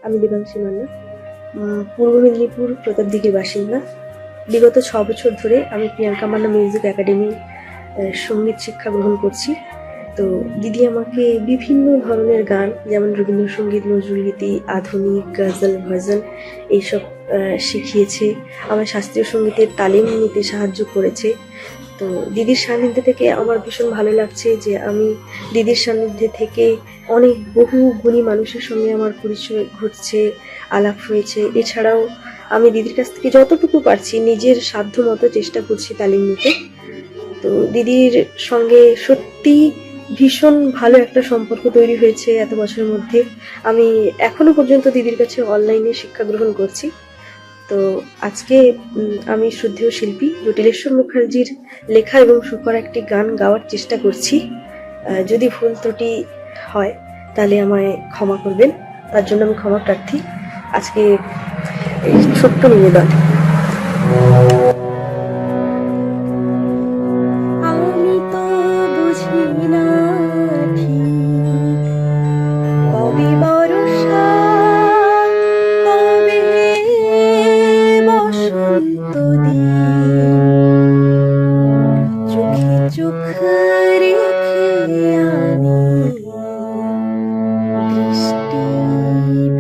আমি দেবাংশী মান্না, পূর্ব মেদিনীপুর প্রতাপদিঘির বাসিন্দা। বিগত 6 বছর ধরে আমি প্রিয়াঙ্কা মান্না মিউজিক একাডেমি সঙ্গীত শিক্ষা গ্রহণ করছি। তো দিদি আমাকে বিভিন্ন ধরনের গান, যেমন রবীন্দ্রসঙ্গীত, নজরুলগীতি, আধুনিক, গজল, ভজন এইসব শিখিয়েছে। আমার শাস্ত্রীয় সঙ্গীতের তালিম নিতে সাহায্য করেছে। তো দিদির সান্নিধ্যে থেকে আমার ভীষণ ভালো লাগছে যে আমি দিদির সান্নিধ্যে থেকে অনেক বহু গুণী মানুষের সঙ্গে আমার পরিচয় ঘটছে, আলাপ হয়েছে। এছাড়াও আমি দিদির কাছ থেকে যতটুকু পারছি নিজের সাধ্য মতো চেষ্টা করছি তালিম নিতে। তো দিদির সঙ্গে সত্যি ভীষণ ভালো একটা সম্পর্ক তৈরি হয়েছে এত বছরের মধ্যে। আমি এখনো পর্যন্ত দিদির কাছে অনলাইনে শিক্ষা গ্রহণ করছি। তো আজকে আমি শ্রদ্ধেয় শিল্পী জটিলেশ্বর মুখার্জির লেখা এবং সুর করা একটি গান গাওয়ার চেষ্টা করছি। যদি ভুল ত্রুটি হয় তাহলে আমায় ক্ষমা করবেন, তার জন্য আমি ক্ষমা প্রার্থী। আজকে এই ছোট্ট নিবেদন। আমি তো বুঝি না ঠিক কবে বর্ষা, কবে বসন্ত দিন, চোখে চোখ রেখে আনি দৃষ্টিবিহীন।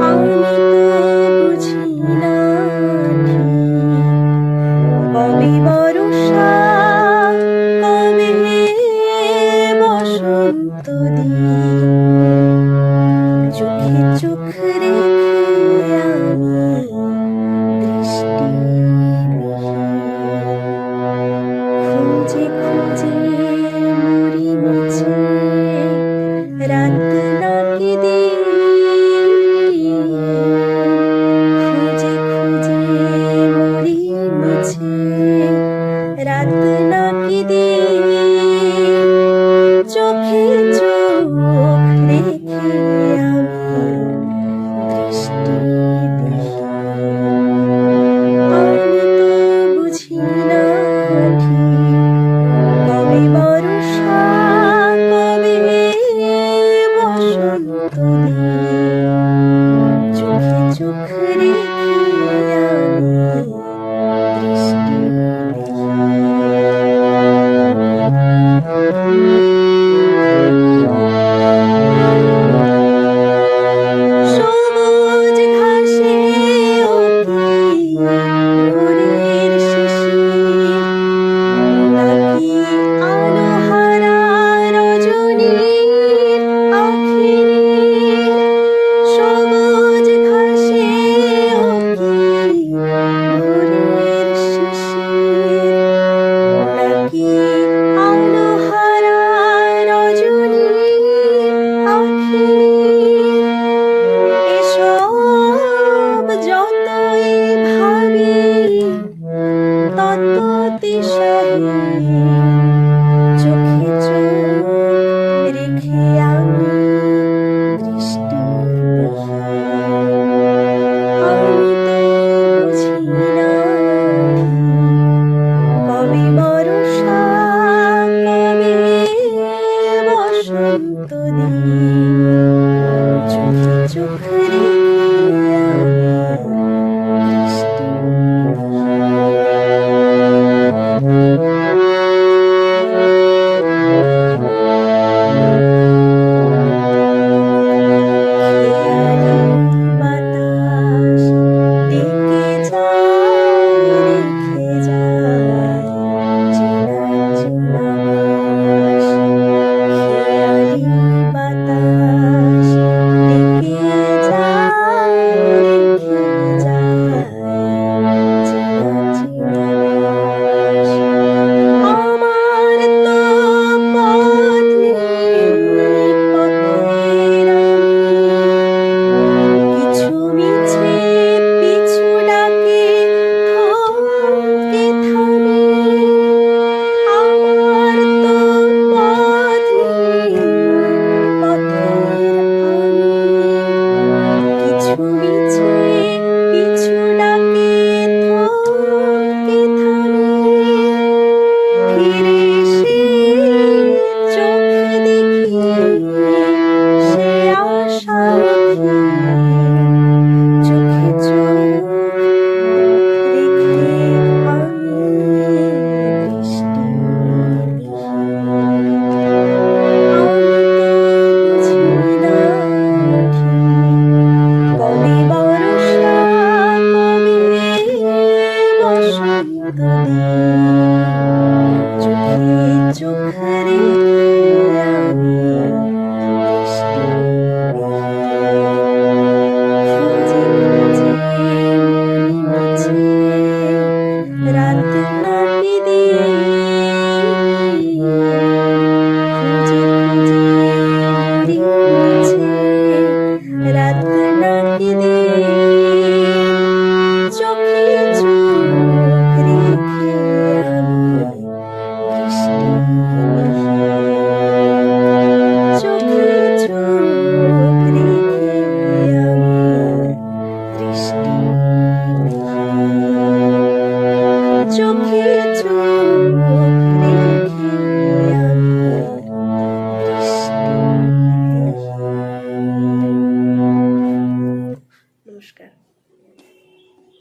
আমি তো বুঝি না কবে বর্ষা, কবে বসন্ত দিন, চোখে চোখ রেখে আমি দৃষ্টিবিহীন। খুঁজে খুঁজে মরি মুছে রাত নাকি দিন, খুঁজে খুঁজে মরি মুছে রাত নাকি দিন, চোখে চোখ রেখে আমি দৃষ্টিবিহীন। আমি তো বুঝি না ঠিক কবে বর্ষা, কবে বসন্ত দিন, চোখে চোখ রেখে আমি সবুজ ঘাসে অতি ভোরের শিশির, নাকি আলোহারা রজনীর আখির। সবুজ ঘাসে অতি ভোরের শিশির, নাকি আলোহারা রজনীর আখির। এসব যতই ভাবি তত তিসাহী